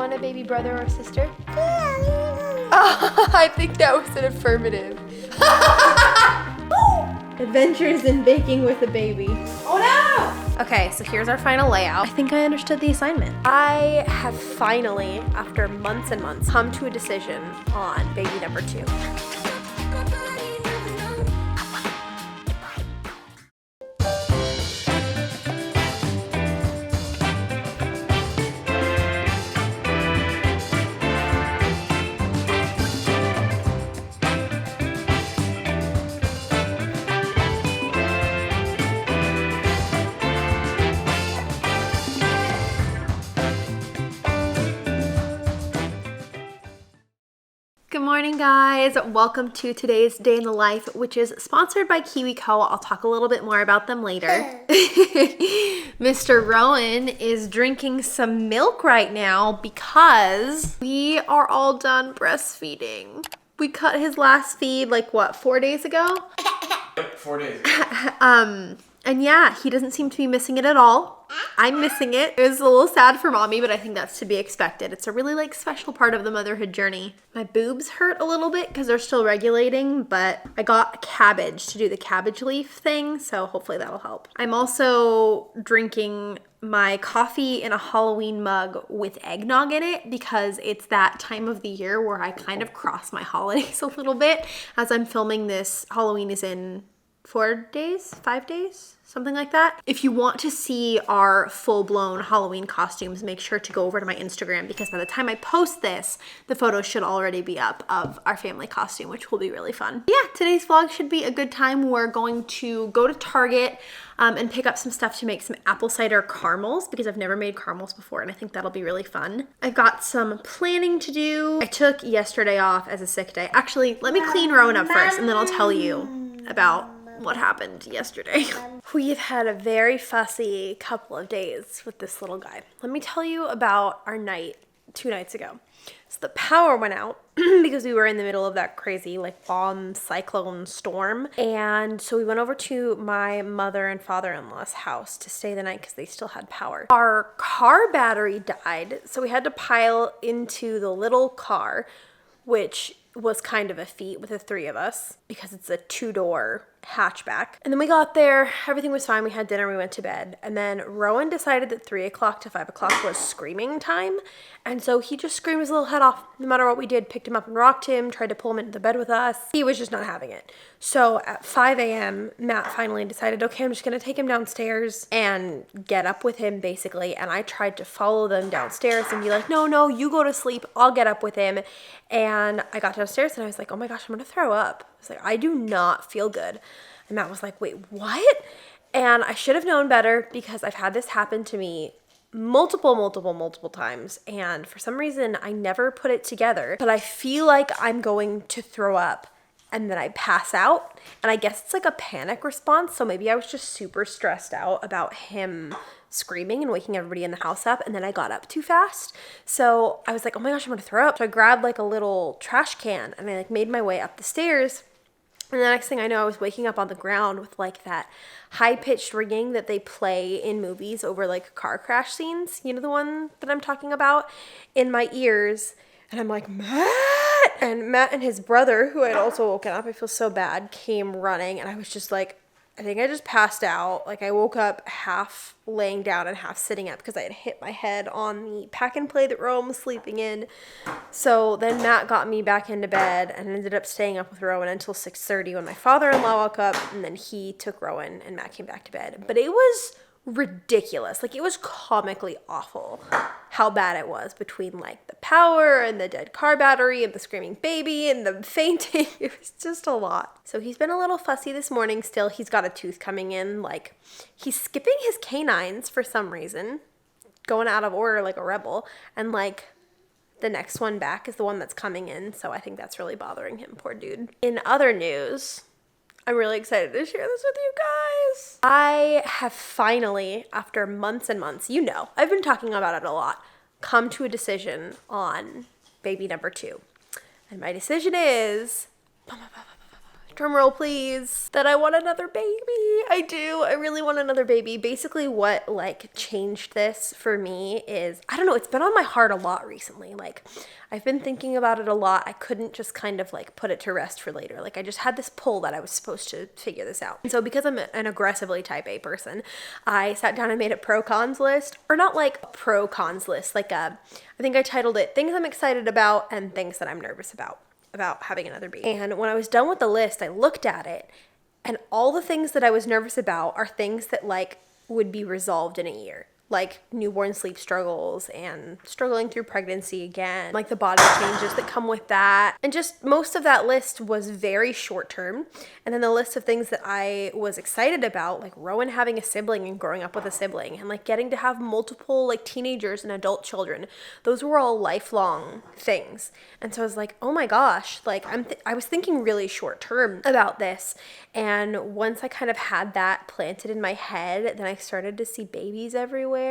want a baby brother or sister? I think that was an affirmative. Adventures in baking with a baby. Oh no! Okay, so here's our final layout. I think I understood the assignment. I have finally, after months and months, come to a decision on baby number 2. Good morning, guys. Welcome to today's day in the life, which is sponsored by KiwiCo. I'll talk a little bit more about them later. Mr. Rowan is drinking some milk right now because we are all done breastfeeding. We cut his last feed like what, 4 days ago? Yep, 4 days ago. And yeah, he doesn't seem to be missing it at all. I'm missing it. It was a little sad for mommy, but I think that's to be expected. It's a really special part of the motherhood journey. My boobs hurt a little bit because they're still regulating, but I got cabbage to do the cabbage leaf thing, so hopefully that'll help. I'm also drinking my coffee in a Halloween mug with eggnog in it because it's that time of the year where I kind of cross my holidays a little bit. As I'm filming this, Halloween is in 4 days, 5 days, something like that. If you want to see our full-blown Halloween costumes, make sure to go over to my Instagram because by the time I post this, the photos should already be up of our family costume, which will be really fun. Yeah, today's vlog should be a good time. We're going to go to Target and pick up some stuff to make some apple cider caramels because I've never made caramels before and I think that'll be really fun. I've got some planning to do. I took yesterday off as a sick day. Actually, let me clean Rowan up first and then I'll tell you about what happened yesterday. We've had a very fussy couple of days with this little guy. Let me tell you about our night 2 nights ago. So the power went out because we were in the middle of that crazy bomb cyclone storm. And so we went over to my mother and father-in-law's house to stay the night because they still had power. Our car battery died, so we had to pile into the little car, which was kind of a feat with the 3 of us because it's a 2-door hatchback. And then we got there, everything was fine, we had dinner, we went to bed, and then Rowan decided that 3 o'clock to 5 o'clock was screaming time, and so he just screamed his little head off no matter what we did, picked him up and rocked him, tried to pull him into the bed with us. He was just not having it. So at 5 a.m., Matt finally decided, okay, I'm just gonna take him downstairs and get up with him basically, and I tried to follow them downstairs and be like, no, you go to sleep, I'll get up with him. And I got downstairs and I was like, oh my gosh, I'm gonna throw up. I was like, I do not feel good. And Matt was like, wait, what? And I should have known better because I've had this happen to me multiple times. And for some reason, I never put it together. But I feel like I'm going to throw up and then I pass out. And I guess it's like a panic response. So maybe I was just super stressed out about him screaming and waking everybody in the house up, and then I got up too fast. So I was like, oh my gosh, I'm gonna throw up. So I grabbed a little trash can and I made my way up the stairs. And the next thing I know, I was waking up on the ground with that high-pitched ringing that they play in movies over car crash scenes. You know the one that I'm talking about? In my ears. And I'm like, Matt! And Matt and his brother, who had also woken up, I feel so bad, came running. And I was just like, I think I just passed out. I woke up half laying down and half sitting up because I had hit my head on the pack and play that Rowan was sleeping in. So then Matt got me back into bed and ended up staying up with Rowan until 6:30 when my father-in-law woke up, and then he took Rowan and Matt came back to bed. But it was ridiculous. It was comically awful how bad it was between the power and the dead car battery and the screaming baby and the fainting. It was just a lot. So he's been a little fussy this morning still. He's got a tooth coming in. He's skipping his canines for some reason, going out of order like a rebel, and the next one back is the one that's coming in. So I think that's really bothering him, poor dude. In other news, I'm really excited to share this with you guys. I have finally, after months and months, I've been talking about it a lot, come to a decision on baby number 2. And my decision is drum roll please, that I want another baby. I do. I really want another baby. Basically what like changed this for me is, I don't know, it's been on my heart a lot recently. Like I've been thinking about it a lot. I couldn't just kind of like put it to rest for later. Like I just had this pull that I was supposed to figure this out. And so because I'm an aggressively type A person, I sat down and made a pro-cons list, or not like a pro-cons list, like I think I titled it things I'm excited about and things that I'm nervous about having another baby. And when I was done with the list, I looked at it, and all the things that I was nervous about are things that like would be resolved in a year. Like newborn sleep struggles and struggling through pregnancy again, like the body changes that come with that. And just most of that list was very short term. And then the list of things that I was excited about, like Rowan having a sibling and growing up with a sibling, and like getting to have multiple like teenagers and adult children, those were all lifelong things. And so I was like, oh my gosh, like I was thinking really short term about this. And once I kind of had that planted in my head, then I started to see babies everywhere,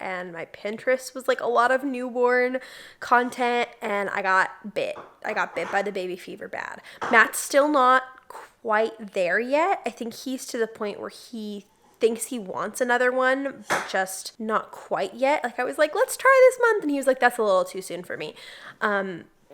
and my Pinterest was like a lot of newborn content, and I got bit by the baby fever bad. Matt's still not quite there yet. I think he's to the point where he thinks he wants another one, but just not quite yet. Like I was like, let's try this month, and he was like, that's a little too soon for me.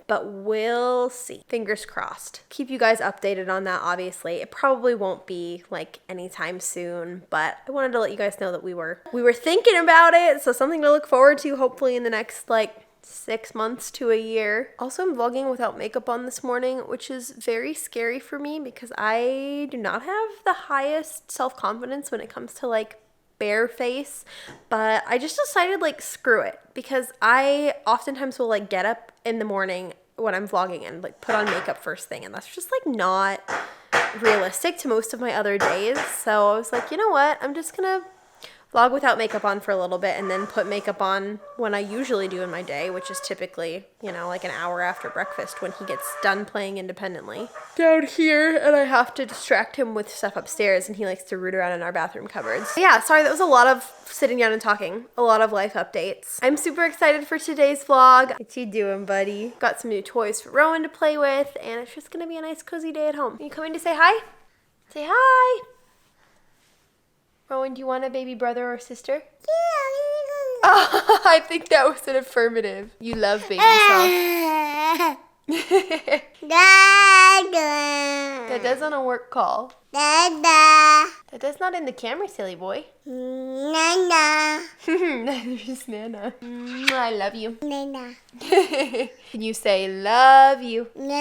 But we'll see. Fingers crossed. Keep you guys updated on that, obviously. It probably won't be like anytime soon, but I wanted to let you guys know that we were thinking about it, so something to look forward to hopefully in the next like 6 months to a year. Also, I'm vlogging without makeup on this morning, which is very scary for me because I do not have the highest self-confidence when it comes to like bare face, but I just decided like screw it, because I oftentimes will like get up in the morning when I'm vlogging and like put on makeup first thing, and that's just like not realistic to most of my other days. So I was like, you know what, I'm just gonna vlog without makeup on for a little bit and then put makeup on when I usually do in my day, which is typically, you know, like an hour after breakfast when he gets done playing independently down here, and I have to distract him with stuff upstairs, and he likes to root around in our bathroom cupboards. Yeah, sorry, that was a lot of sitting down and talking, a lot of life updates. I'm super excited for today's vlog. What you doing, buddy? Got some new toys for Rowan to play with, and it's just gonna be a nice cozy day at home. Are you coming to say hi? Say hi! Rowan, do you want a baby brother or sister? Yeah. Oh, I think that was an affirmative. You love baby sauce. Dada. Dada's on a work call. Dada. Dada's not in the camera, silly boy. Nana. There's Nana. I love you. Nana. Can you say love you? Nana.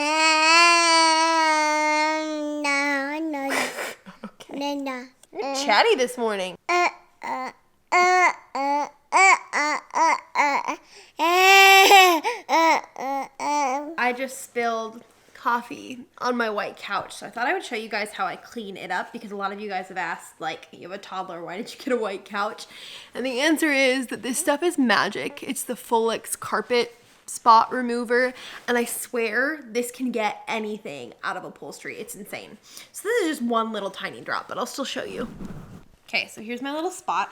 No. Okay. Nana. You're chatty this morning. I just spilled coffee on my white couch, so I thought I would show you guys how I clean it up, because a lot of you guys have asked, like, you have a toddler, why did you get a white couch? And the answer is that this stuff is magic. It's the Folex carpet spot remover, and I swear this can get anything out of upholstery. It's insane. So this is just one little tiny drop, but I'll still show you. Okay, so here's my little spot.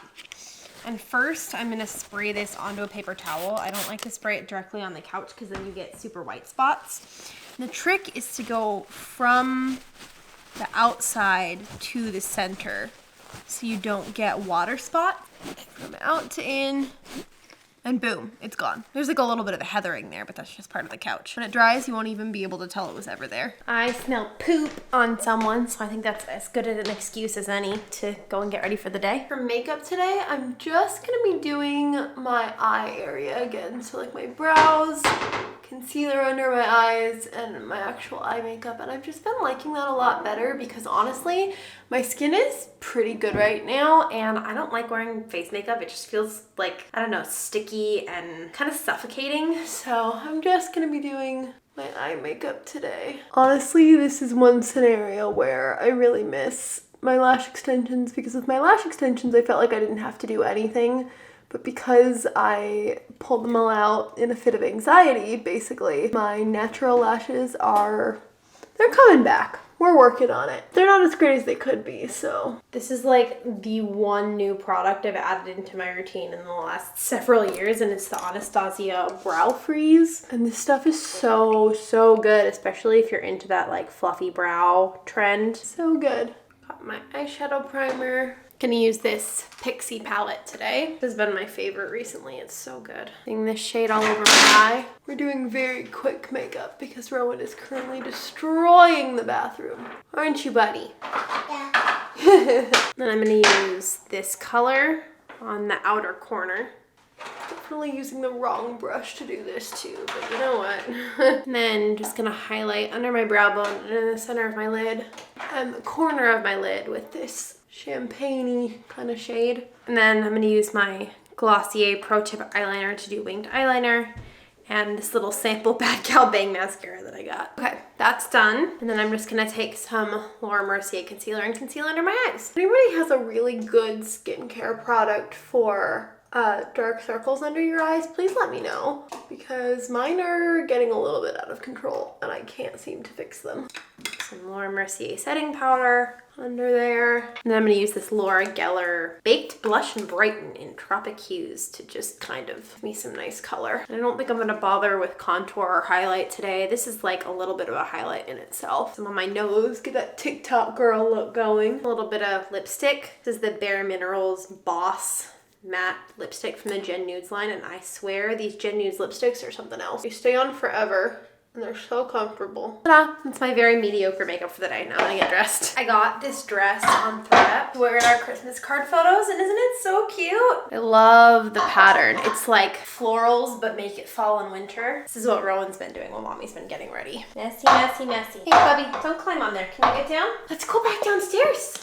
And first, I'm gonna spray this onto a paper towel. I don't like to spray it directly on the couch because then you get super white spots. And the trick is to go from the outside to the center so you don't get water spots. From out to in, and boom, it's gone. There's like a little bit of a heathering there, but that's just part of the couch. When it dries, you won't even be able to tell it was ever there. I smell poop on someone, so I think that's as good an excuse as any to go and get ready for the day. For makeup today, I'm just gonna be doing my eye area again. So like my brows, concealer under my eyes, and my actual eye makeup. And I've just been liking that a lot better because honestly, my skin is pretty good right now, and I don't like wearing face makeup. It just feels like, I don't know, sticky and kind of suffocating. So I'm just gonna be doing my eye makeup today. Honestly, this is one scenario where I really miss my lash extensions, because with my lash extensions, I felt like I didn't have to do anything. But because I pulled them all out in a fit of anxiety, basically, my natural lashes they're coming back. we're working on it. They're not as great as they could be, so. This is like the one new product I've added into my routine in the last several years, and it's the Anastasia Brow Freeze. And this stuff is so good, especially if you're into that like fluffy brow trend. So good. Got my eyeshadow primer. Gonna use this Pixie palette today. This has been my favorite recently. It's so good. Putting this shade all over my eye. We're doing very quick makeup because Rowan is currently destroying the bathroom. Aren't you, buddy? Yeah. Then I'm gonna use this color on the outer corner. Definitely using the wrong brush to do this too, but you know what? And then just gonna highlight under my brow bone and in the center of my lid and the corner of my lid with this champagne-y kind of shade. And then I'm gonna use my Glossier Pro Tip eyeliner to do winged eyeliner and this little sample Bad Gal Bang mascara that I got. Okay, that's done. And then I'm just gonna take some Laura Mercier concealer and conceal under my eyes. If anybody has a really good skincare product for dark circles under your eyes, please let me know because mine are getting a little bit out of control and I can't seem to fix them. Some Laura Mercier setting powder under there. And then I'm gonna use this Laura Geller Baked Blush and Brighten in Tropic Hues to just kind of give me some nice color. And I don't think I'm gonna bother with contour or highlight today. This is like a little bit of a highlight in itself. Some on my nose, get that TikTok girl look going. A little bit of lipstick. This is the Bare Minerals Boss matte lipstick from the Gen Nudes line, and I swear these Gen Nudes lipsticks are something else. They stay on forever and they're so comfortable. Ta-da! That's my very mediocre makeup for the day. Now I'm gonna get dressed. I got this dress on ThredUp to wear in our Christmas card photos, and isn't it so cute? I love the pattern. It's like florals but make it fall and winter. This is what Rowan's been doing while mommy's been getting ready. Messy, messy, messy. Hey Bubby, don't climb on there. Can you get down? Let's go back downstairs.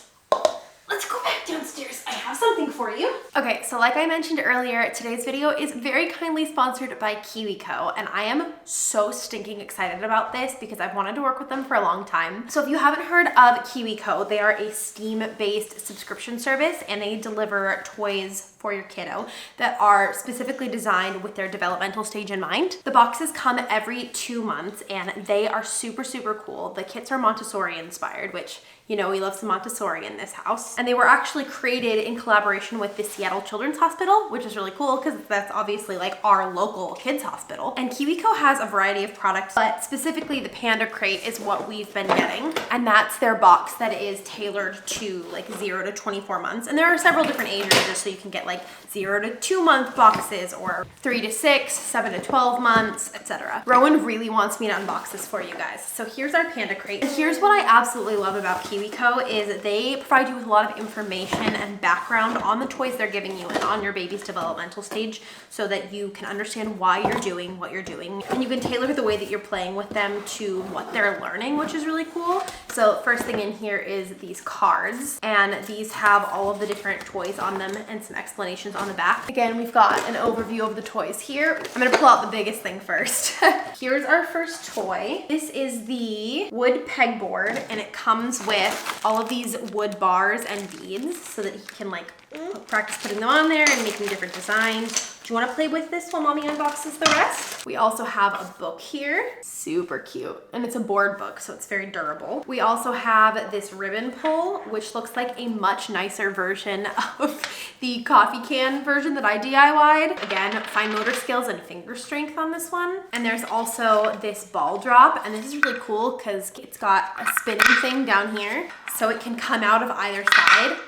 Let's go back downstairs. I have something for you. Okay, so like I mentioned earlier, today's video is very kindly sponsored by KiwiCo, and I am so stinking excited about this because I've wanted to work with them for a long time. So if you haven't heard of KiwiCo, they are a Steam-based subscription service, and they deliver toys for your kiddo that are specifically designed with their developmental stage in mind. The boxes come every 2 months, and they are super cool. The kits are Montessori inspired, which, you know, we love some Montessori in this house. And they were actually created in collaboration with the Seattle Children's Hospital, which is really cool because that's obviously like our local kids hospital. And KiwiCo has a variety of products, but specifically the Panda Crate is what we've been getting. And that's their box that is tailored to like 0 to 24 months. And there are several different age ranges, so you can get like 0 to 2 month boxes or 3 to 6, 7 to 12 months, etc. Rowan really wants me to unbox this for you guys. So here's our Panda Crate. And here's what I absolutely love about KiwiCo is they provide you with a lot of information and background on the toys they're giving you and on your baby's developmental stage so that you can understand why you're doing what you're doing. And you can tailor the way that you're playing with them to what they're learning, which is really cool. So first thing in here is these cards, and these have all of the different toys on them and some explanations on the back. Again, we've got an overview of the toys here. I'm gonna pull out the biggest thing first. Here's our first toy. This is the wood pegboard, and it comes with all of these wood bars and beads so that he can like practice putting them on there and making different designs. Do you want to play with this while mommy unboxes the rest? We also have a book here. Super cute. And it's a board book, so it's very durable. We also have this ribbon pull, which looks like a much nicer version of the coffee can version that I DIY'd. Again, fine motor skills and finger strength on this one. And there's also this ball drop, and this is really cool because it's got a spinning thing down here, so it can come out of either side.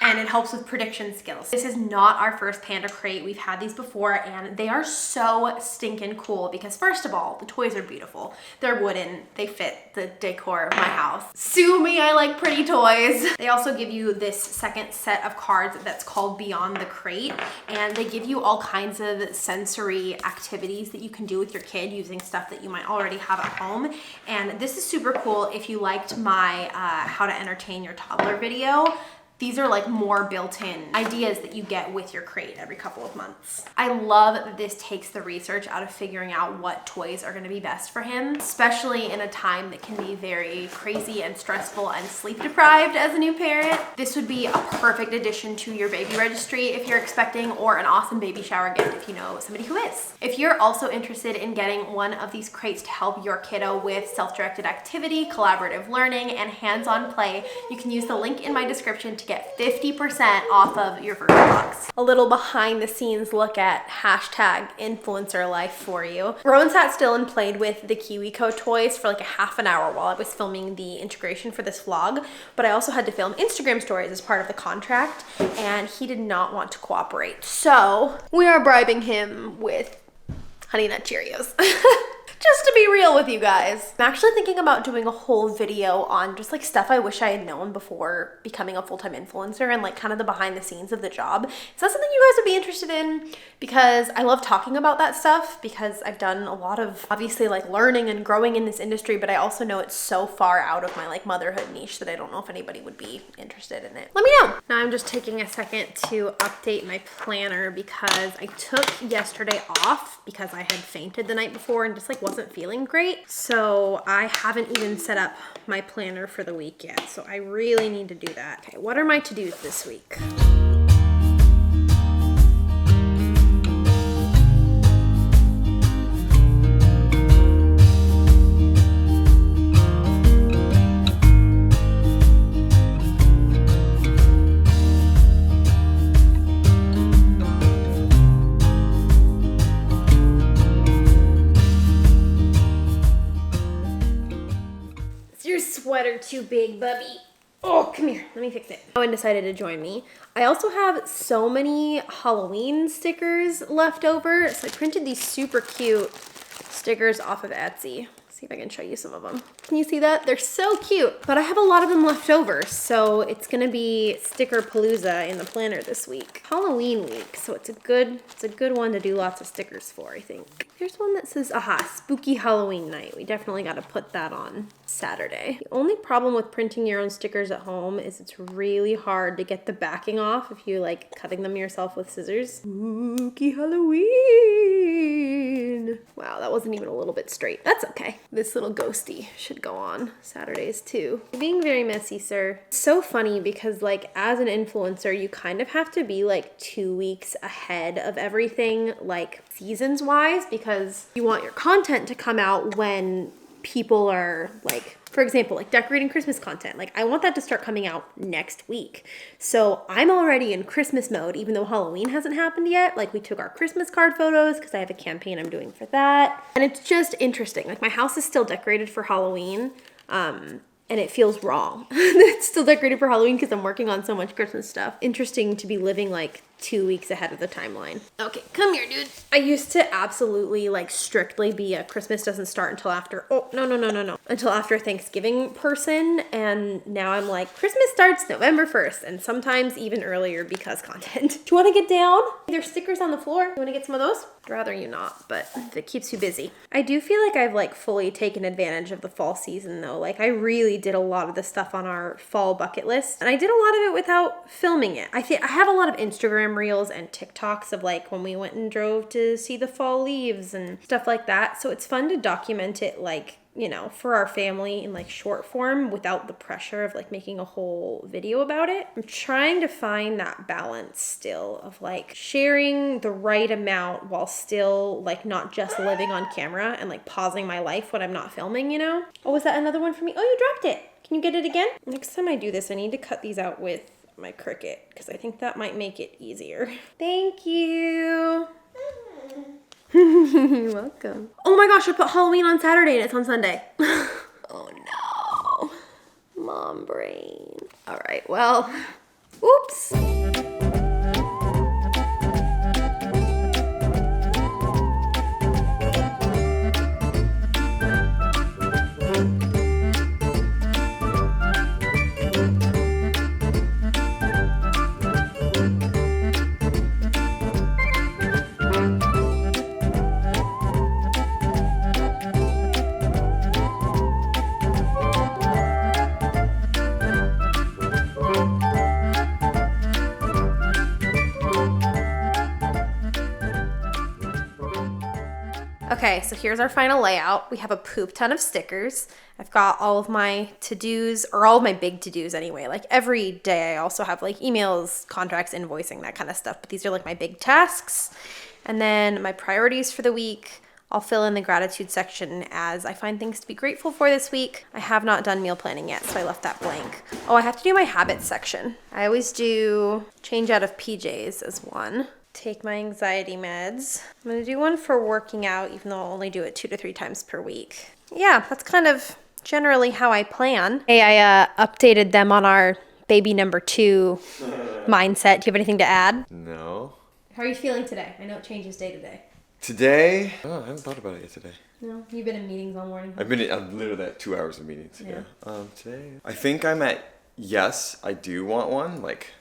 And it helps with prediction skills. This is not our first Panda Crate. We've had these before, and they are so stinking cool because first of all, the toys are beautiful. They're wooden, they fit the decor of my house. Sue me, I like pretty toys. They also give you this second set of cards that's called Beyond the Crate, and they give you all kinds of sensory activities that you can do with your kid using stuff that you might already have at home. And this is super cool if you liked my how to entertain your toddler video. these are like more built-in ideas that you get with your crate every couple of months. I love that this takes the research out of figuring out what toys are gonna be best for him, especially in a time that can be very crazy and stressful and sleep deprived as a new parent. This would be a perfect addition to your baby registry if you're expecting, or an awesome baby shower gift if you know somebody who is. If you're also interested in getting one of these crates to help your kiddo with self-directed activity, collaborative learning, and hands-on play, you can use the link in my description to get 50% off of your first box. A little behind the scenes look at hashtag influencer life for you. Rowan sat still and played with the KiwiCo toys for like a half an hour while I was filming the integration for this vlog, but I also had to film Instagram stories as part of the contract, and he did not want to cooperate. So we are bribing him with Honey Nut Cheerios. Just to be real with you guys. I'm actually thinking about doing a whole video on just like stuff I wish I had known before becoming a full-time influencer, and like kind of the behind the scenes of the job. Is that something you guys would be interested in? Because I love talking about that stuff, because I've done a lot of obviously like learning and growing in this industry, but I also know it's so far out of my like motherhood niche that I don't know if anybody would be interested in it. Let me know. Now I'm just taking a second to update my planner because I took yesterday off because I had fainted the night before and just like wasn't feeling great. So I haven't even set up my planner for the week yet. So I really need to do that. Okay, what are my to-dos this week? Sweater too big, bubby. Oh, come here. Let me fix it. Owen decided to join me. I also have so many Halloween stickers left over. So I printed these super cute stickers off of Etsy. See if I can show you some of them. Can you see that? They're so cute, but I have a lot of them left over. So it's gonna be sticker palooza in the planner this week. Halloween week, so it's a good one to do lots of stickers for, I think. Here's one that says, aha, spooky Halloween night. We definitely got to put that on Saturday. The only problem with printing your own stickers at home is it's really hard to get the backing off if you like cutting them yourself with scissors. Spooky Halloween. Wow, that wasn't even a little bit straight. That's okay. This little ghosty should go on Saturdays too. You're being very messy, sir. It's so funny because like as an influencer, you kind of have to be like 2 weeks ahead of everything, like seasons wise, because you want your content to come out when people are like, for example, like decorating Christmas content. Like I want that to start coming out next week. So I'm already in Christmas mode, even though Halloween hasn't happened yet. Like we took our Christmas card photos because I have a campaign I'm doing for that. And it's just interesting. Like my house is still decorated for Halloween. And it feels wrong. It's still decorated for Halloween because I'm working on so much Christmas stuff. Interesting to be living like 2 weeks ahead of the timeline. Okay, come here, dude. I used to absolutely like strictly be a Christmas doesn't start until after, until after Thanksgiving person. And now I'm like, Christmas starts November 1st and sometimes even earlier because content. Do you want to get down? There's stickers on the floor. You want to get some of those? I'd rather you not, but if it keeps you busy. I do feel like I've like fully taken advantage of the fall season though. Like I really did a lot of the stuff on our fall bucket list, and I did a lot of it without filming it. I have a lot of Instagram reels and TikToks of like when we went and drove to see the fall leaves and stuff like that. So it's fun to document it like, you know, for our family in like short form without the pressure of like making a whole video about it. I'm trying to find that balance still of like sharing the right amount while still like not just living on camera and like pausing my life when I'm not filming, you know? Oh, was that another one for me? Oh, you dropped it. Can you get it again? Next time I do this, I need to cut these out with my Cricut because I think that might make it easier. Thank you. You're welcome. Oh my gosh, I put Halloween on Saturday and it's on Sunday. Oh no. Mom brain. All right, well, oops. Okay, so here's our final layout. We have a poop ton of stickers. I've got all of my to-dos, or all of my big to-dos anyway. Like every day I also have like emails, contracts, invoicing, that kind of stuff. But these are like my big tasks. And then my priorities for the week. I'll fill in the gratitude section as I find things to be grateful for this week. I have not done meal planning yet, so I left that blank. Oh, I have to do my habits section. I always do change out of PJs as one. Take my anxiety meds. I'm gonna do one for working out, even though I'll only do it 2 to 3 times per week. Yeah, that's kind of generally how I plan. Hey, I updated them on our baby number 2 mindset. Do you have anything to add? No. How are you feeling today? I know it changes day to day. Today? Oh, I haven't thought about it yet today. No, you've been in meetings all morning. I'm literally at 2 hours of meetings. Yeah. Today, I think I'm at, yes, I do want one, like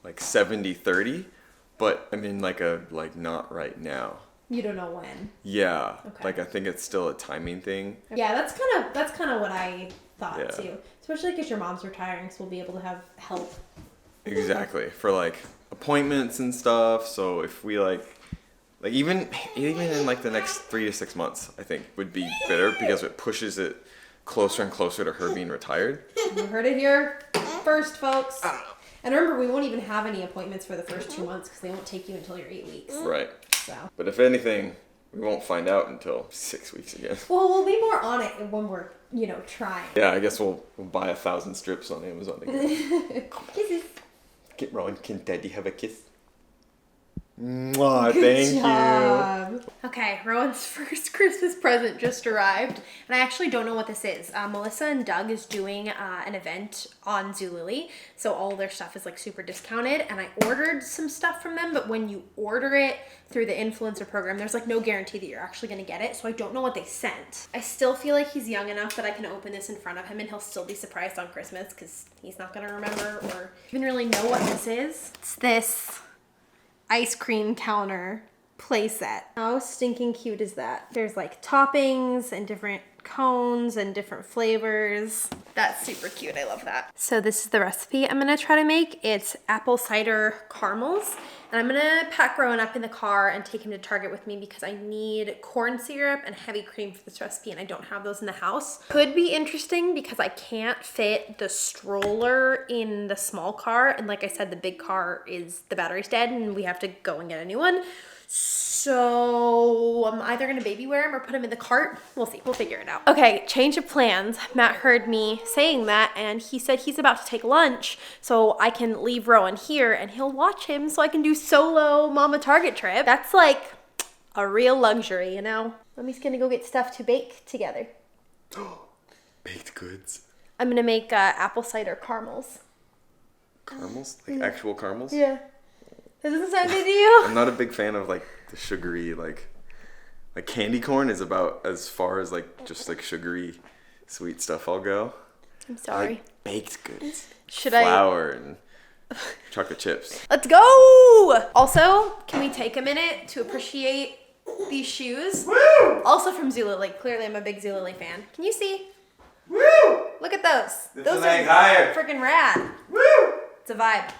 70-30, but I'm in like not right now. You don't know when. Yeah. Okay. Like I think it's still a timing thing. Yeah, that's kind of what I thought Yeah. too. Especially because your mom's retiring, so we'll be able to have help. Exactly. For like appointments and stuff. So if we like even in like the next 3 to 6 months, I think would be better because it pushes it closer and closer to her being retired. You heard it here first, folks. And remember, we won't even have any appointments for the first 2 months because they won't take you until you're 8 weeks. Right. So. But if anything, we won't find out until 6 weeks again. Well, we'll be more on it when we're, trying. Yeah, I guess we'll buy 1,000 strips on Amazon again. Kisses. Get Rowan, can Daddy have a kiss? Mwah, thank you. Okay, Rowan's first Christmas present just arrived, and I actually don't know what this is. Melissa and Doug is doing an event on Zulily, so all their stuff is like super discounted, and I ordered some stuff from them, but when you order it through the influencer program, there's like no guarantee that you're actually gonna get it, so I don't know what they sent. I still feel like he's young enough that I can open this in front of him and he'll still be surprised on Christmas because he's not gonna remember or even really know what this is. It's this ice cream counter playset. How stinking cute is that? There's like toppings and different cones and different flavors. That's super cute. I love that. So this is the recipe I'm gonna try to make. It's apple cider caramels. And I'm gonna pack Rowan up in the car and take him to Target with me because I need corn syrup and heavy cream for this recipe and I don't have those in the house. Could be interesting because I can't fit the stroller in the small car. And like I said, the big car the battery's dead and we have to go and get a new one. So I'm either gonna baby wear him or put him in the cart. We'll see, we'll figure it out. Okay, change of plans. Matt heard me saying that and he said he's about to take lunch so I can leave Rowan here and he'll watch him so I can do solo mama Target trip. That's like a real luxury, you know? Mommy's gonna go get stuff to bake together. Baked goods. I'm gonna make apple cider caramels. Caramels? Like actual caramels? Yeah. Does this sound good to you? I'm not a big fan of like the sugary, like candy corn is about as far as like just like sugary sweet stuff I'll go. I'm sorry. I like baked goods. Should Flour and chocolate chips. Let's go! Also, can we take a minute to appreciate these shoes? Woo! Also from Zulily. Clearly I'm a big Zulily fan. Can you see? Woo! Look at those. This Those is are higher. freaking rad. Woo! It's a vibe.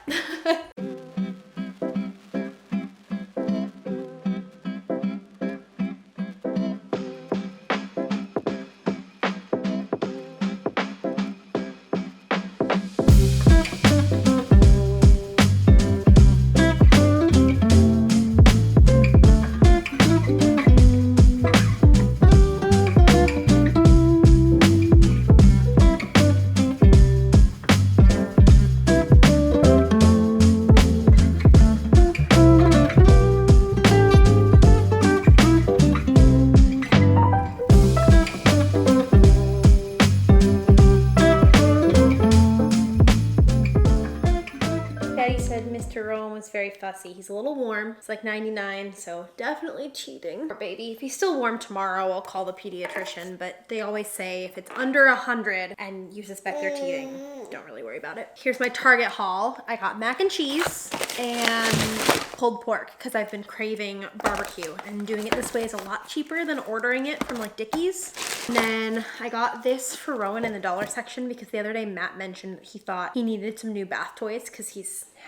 Very fussy. He's a little warm. It's like 99, so definitely cheating. Poor baby. If he's still warm tomorrow, I'll call the pediatrician, but they always say if it's under 100 and you suspect they're teething, don't really worry about it. Here's my Target haul. I got mac and cheese and pulled pork because I've been craving barbecue and doing it this way is a lot cheaper than ordering it from like Dickies. And then I got this for Rowan in the dollar section because the other day Matt mentioned that he thought he needed some new bath toys because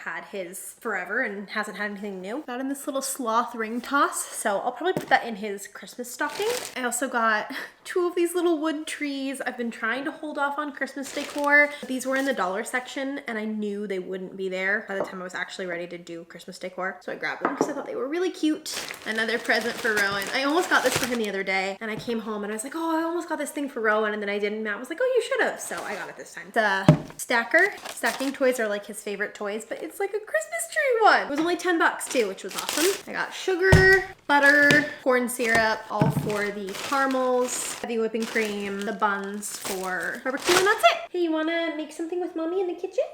had his forever and hasn't had anything new. Got in this little sloth ring toss, so I'll probably put that in his Christmas stocking. I also got 2 of these little wood trees. I've been trying to hold off on Christmas decor. These were in the dollar section and I knew they wouldn't be there by the time I was actually ready to do Christmas decor. So I grabbed them because I thought they were really cute. Another present for Rowan. I almost got this for him the other day and I came home and I was like, oh, I almost got this thing for Rowan, and then I didn't. Matt was like, oh, you should have. So I got it this time. The stacker. Stacking toys are like his favorite toys, but it's like a Christmas tree one. It was only 10 bucks too, which was awesome. I got sugar, butter, corn syrup, all for the caramels, heavy whipping cream, the buns for barbecue, and that's it. Hey, you wanna make something with mommy in the kitchen?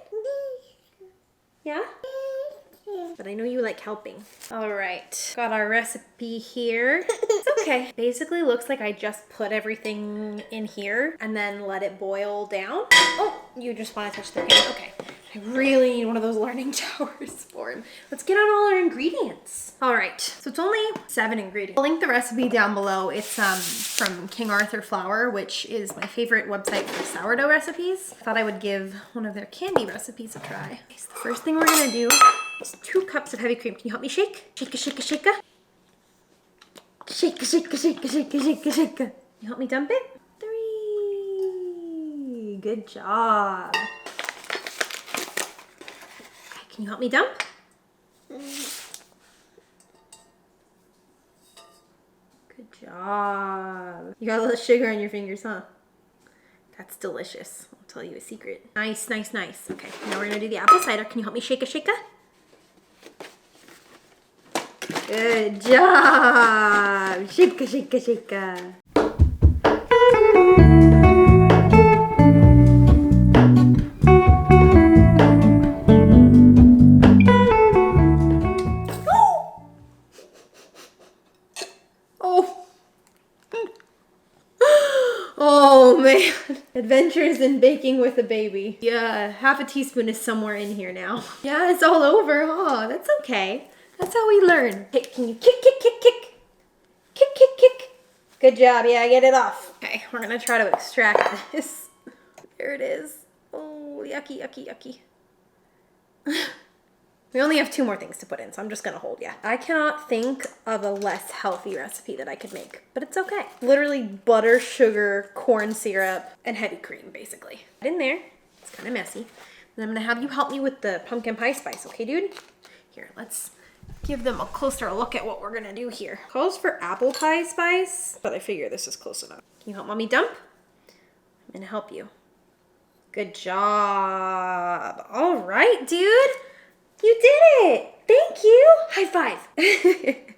Yeah? But I know you like helping. All right, got our recipe here. It's okay. Basically looks like I just put everything in here and then let it boil down. Oh, you just want to touch the pan. Okay. I really need one of those learning towers for him. Let's get out all our ingredients. All right, so it's only 7 ingredients. I'll link the recipe down below. It's from King Arthur Flour, which is my favorite website for sourdough recipes. I thought I would give one of their candy recipes a try. Okay, so the first thing we're gonna do is 2 cups of heavy cream. Can you help me shake? Shake, shake, shake. Shake, shake, shake, shake, shake, shake. Can you help me dump it? 3. Good job. Can you help me dump? Good job. You got a little sugar on your fingers, huh? That's delicious. I'll tell you a secret. Nice, nice, nice. Okay, now we're gonna do the apple cider. Can you help me shake? Good job. Shake, shake. Oh man, adventures in baking with a baby. Yeah, half a teaspoon is somewhere in here now. Yeah, it's all over. Oh, that's okay. That's how we learn. Hey, can you kick? Good job. Yeah, get it off. Okay, we're gonna try to extract this. There it is. Oh, yucky. We only have 2 more things to put in, so I'm just gonna hold ya. I cannot think of a less healthy recipe that I could make, but it's okay. Literally butter, sugar, corn syrup, and heavy cream, basically. In there, it's kind of messy. And I'm gonna have you help me with the pumpkin pie spice, okay, dude? Here, let's give them a closer look at what we're gonna do here. Calls for apple pie spice, but I figure this is close enough. Can you help mommy dump? I'm gonna help you. Good job. All right, dude. You did it! Thank you! High five! Okay,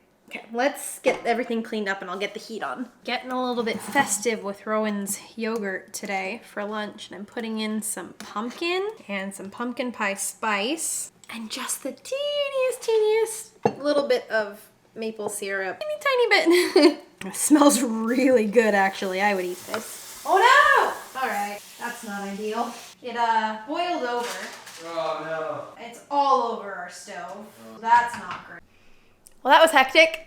let's get everything cleaned up and I'll get the heat on. Getting a little bit festive with Rowan's yogurt today for lunch, and I'm putting in some pumpkin and some pumpkin pie spice and just the teeniest little bit of maple syrup. Tiny bit. It smells really good, actually. I would eat this. Oh no! All right, that's not ideal. It boiled over. Oh no. It's all over our stove. That's not great. Well, that was hectic.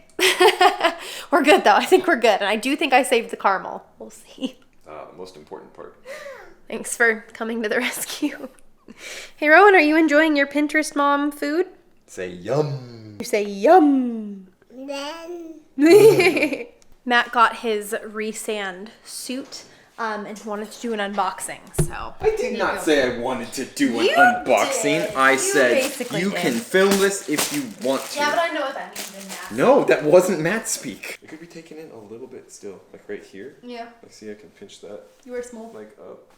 We're good though. I think we're good. And I do think I saved the caramel. We'll see. The most important part. Thanks for coming to the rescue. Hey Rowan, are you enjoying your Pinterest mom food? Say yum. You say yum. Matt got his resand suit. And wanted to do an unboxing, so. I did not say I wanted to do an You unboxing. did. I You said basically you did. can film this if you want to. Yeah, but I know what that means in Matt. No, that wasn't Matt speak. It could be taken in a little bit still, like right here. Yeah, Like, see, I can pinch that, you were small. like up.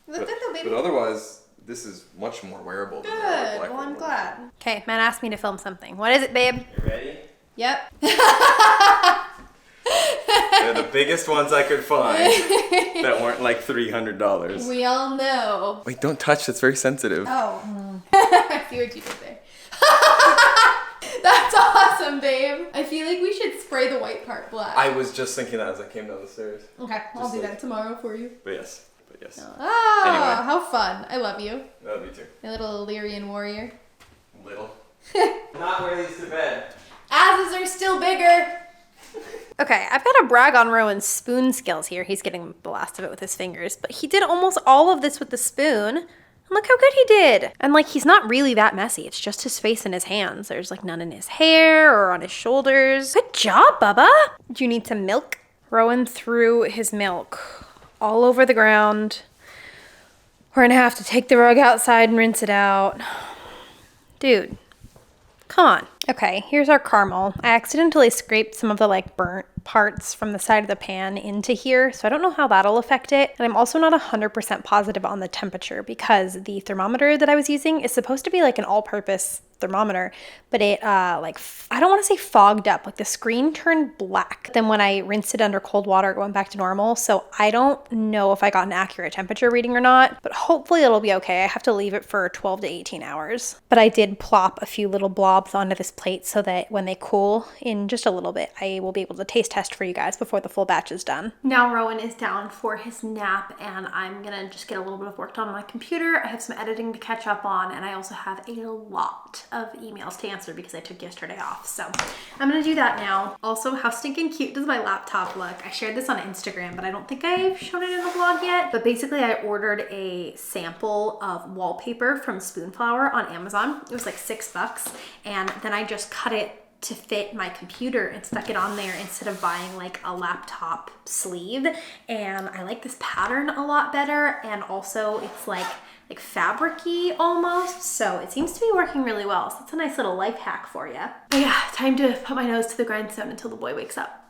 Look good though, baby. But otherwise, this is much more wearable than the other Good. black Well, I'm one. glad. Okay, Matt asked me to film something. What is it, babe? You ready? Yep. They're the biggest ones I could find that weren't like $300. We all know. Wait, don't touch. That's very sensitive. Oh. I see what you did there. That's awesome, babe. I feel like we should spray the white part black. I was just thinking that as I came down the stairs. Okay, I'll Just do like- that tomorrow for you. But yes. Ah, Anyway. how fun. I love you. Love you too. My little Illyrian warrior. Little. Not wear these to bed. Asses are still bigger. Okay, I've got to brag on Rowan's spoon skills here. He's getting the last of it with his fingers, but he did almost all of this with the spoon. And look how good he did. And like, he's not really that messy. It's just his face and his hands. There's like none in his hair or on his shoulders. Good job, Bubba. Do you need some milk? Rowan threw his milk all over the ground. We're gonna have to take the rug outside and rinse it out. Dude, come on. Okay, here's our caramel. I accidentally scraped some of the like burnt parts from the side of the pan into here, so I don't know how that'll affect it. And I'm also not 100% positive on the temperature because the thermometer that I was using is supposed to be like an all-purpose thermometer, but it I don't want to say fogged up, like the screen turned black. Then when I rinsed it under cold water, it went back to normal. So I don't know if I got an accurate temperature reading or not, but hopefully it'll be okay. I have to leave it for 12 to 18 hours. But I did plop a few little blobs onto this plate so that when they cool in just a little bit, I will be able to taste test for you guys before the full batch is done. Now Rowan is down for his nap and I'm gonna just get a little bit of work done on my computer. I have some editing to catch up on and I also have a lot of emails to answer because I took yesterday off. So I'm gonna do that now. Also, how stinking cute does my laptop look? I shared this on Instagram, but I don't think I've shown it in the vlog yet. But basically I ordered a sample of wallpaper from Spoonflower on Amazon. It was like $6 and then I just cut it to fit my computer and stuck it on there instead of buying like a laptop sleeve. And I like this pattern a lot better, and also it's like fabric-y almost, so it seems to be working really well. So it's a nice little life hack for you. But yeah, time to put my nose to the grindstone until the boy wakes up.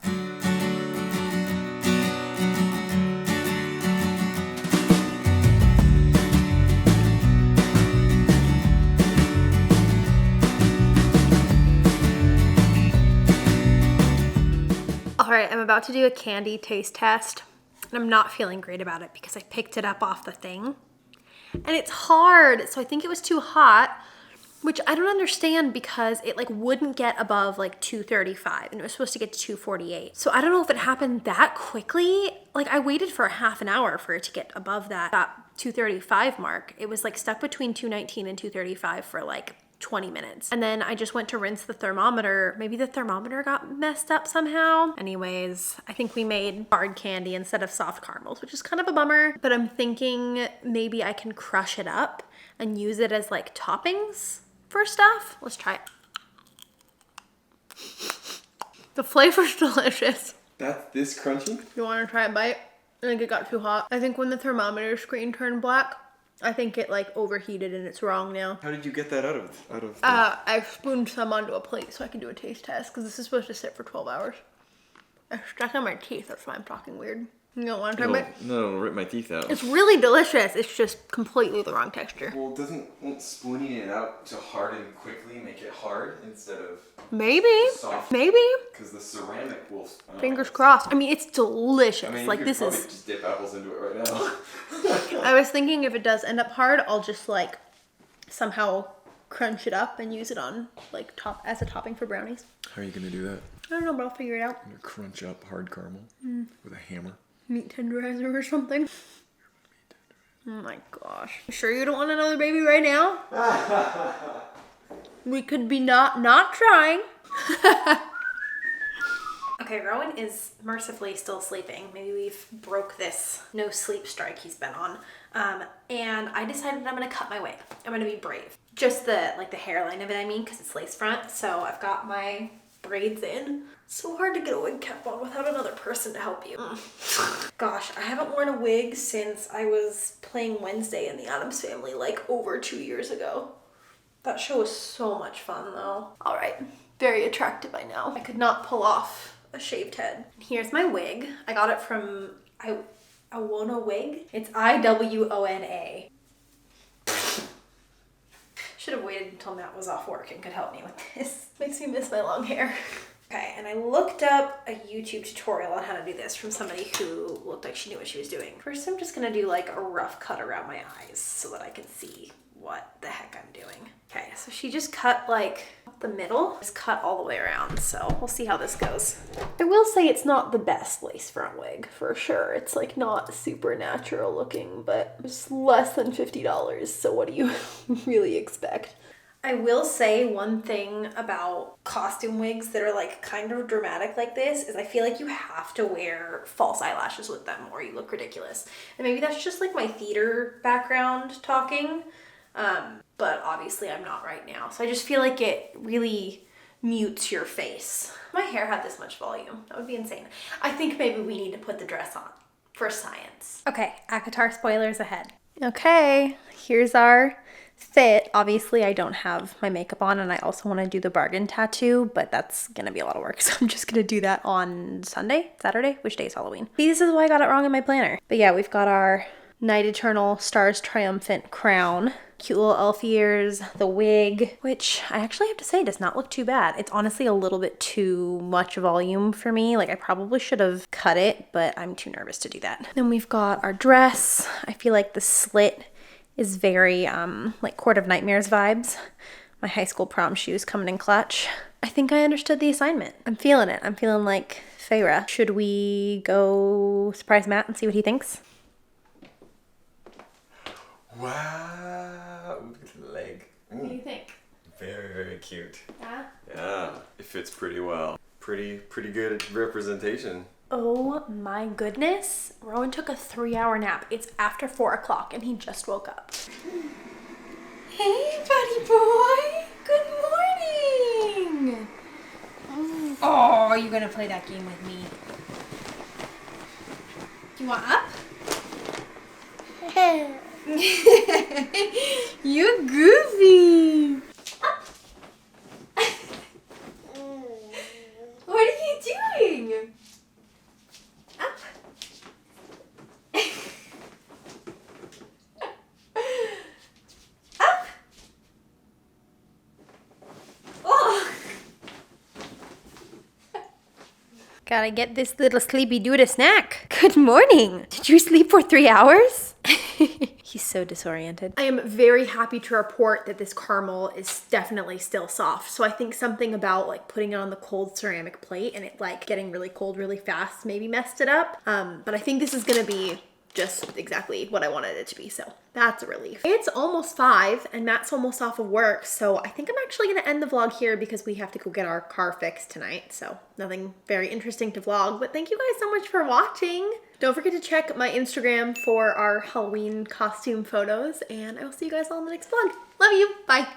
All right, I'm about to do a candy taste test, and I'm not feeling great about it because I picked it up off the thing, and it's hard, so I think it was too hot, which I don't understand because it like wouldn't get above like 235, and it was supposed to get to 248. So I don't know if it happened that quickly. Like I waited for a half an hour for it to get above that 235 mark. It was like stuck between 219 and 235 for like 20 minutes. And then I just went to rinse the thermometer. Maybe the thermometer got messed up somehow. Anyways, I think we made hard candy instead of soft caramels, which is kind of a bummer, but I'm thinking maybe I can crush it up and use it as like toppings for stuff. Let's try it. The flavor's delicious. That's this crunchy? You want to try a bite? I think it got too hot. I think when the thermometer screen turned black, I think it like overheated and it's wrong now. How did you get that out of the... I spooned some onto a plate so I can do a taste test because this is supposed to sit for 12 hours. I stuck on my teeth, that's why I'm talking weird. You don't want to try it? No, it'll rip my teeth out. It's really delicious. It's just completely the wrong texture. Well, won't spooning it out to harden quickly make it hard instead of maybe soft? Maybe. Because the ceramic will... Fingers crossed. I mean, it's delicious. I mean, like you this could is... just dip apples into it right now. I was thinking if it does end up hard, I'll just like somehow crunch it up and use it on like as a topping for brownies. How are you gonna do that? I don't know, but I'll figure it out. I'm gonna crunch up hard caramel with a hammer. Meat tenderizer or something. Oh my gosh. You sure you don't want another baby right now? We could be not trying. Okay, Rowan is mercifully still sleeping. Maybe we've broke this no sleep strike he's been on. And I decided I'm gonna cut my wig. I'm gonna be brave. Just the hairline of it, I mean, because it's lace front. So I've got my braids in. It's so hard to get a wig cap on without another person to help you. Gosh, I haven't worn a wig since I was playing Wednesday in the Addams Family like over 2 years ago. That show was so much fun though. All right, very attractive I know. I could not pull off a shaved head. Here's my wig. I got it from Iwona Wig. It's IWONA. Should have waited until Matt was off work and could help me with this. Makes me miss my long hair. Okay, and I looked up a YouTube tutorial on how to do this from somebody who looked like she knew what she was doing. First, I'm just gonna do like a rough cut around my eyes so that I can see what the heck I'm doing. Okay, so she just cut like the middle, just cut all the way around, so we'll see how this goes. I will say it's not the best lace front wig, for sure. It's like not super natural looking, but it's less than $50, so what do you really expect? I will say one thing about costume wigs that are like kind of dramatic like this is I feel like you have to wear false eyelashes with them or you look ridiculous. And maybe that's just like my theater background talking, but obviously I'm not right now. So I just feel like it really mutes your face. If my hair had this much volume, that would be insane. I think maybe we need to put the dress on for science. Okay, ACOTAR spoilers ahead. Okay, here's our fit. Obviously I don't have my makeup on and I also want to do the bargain tattoo, but that's gonna be a lot of work, so I'm just gonna do that on Sunday, Saturday. Which day is Halloween? See, this is why I got it wrong in my planner. But yeah, we've got our Night Eternal Stars Triumphant crown, cute little elf ears, the wig, which I actually have to say does not look too bad. It's honestly a little bit too much volume for me. Like I probably should have cut it, but I'm too nervous to do that. Then we've got our dress. I feel like the slit is very like Court of Nightmares vibes. My high school prom shoes coming in clutch. I think I understood the assignment. I'm feeling it. I'm feeling like Feyre. Should we go surprise Matt and see what he thinks? Wow, look at the leg. What do you think? Very, very cute. Yeah? Yeah, it fits pretty well. Pretty good representation. Oh my goodness. Rowan took a 3-hour nap. It's after 4 o'clock and he just woke up. Hey, buddy boy. Good morning. Oh, you're gonna play that game with me. Do you want up? You goofy. Up. What are you doing? Up. Up. Oh. Gotta get this little sleepy dude a snack. Good morning. Did you sleep for 3 hours? He's so disoriented. I am very happy to report that this caramel is definitely still soft. So I think something about like putting it on the cold ceramic plate and it like getting really cold really fast maybe messed it up. But I think this is gonna be just exactly what I wanted it to be, so that's a relief. It's almost 5 and Matt's almost off of work, so I think I'm actually gonna end the vlog here because we have to go get our car fixed tonight, so nothing very interesting to vlog, but thank you guys so much for watching. Don't forget to check my Instagram for our Halloween costume photos, and I will see you guys all in the next vlog. Love you, bye.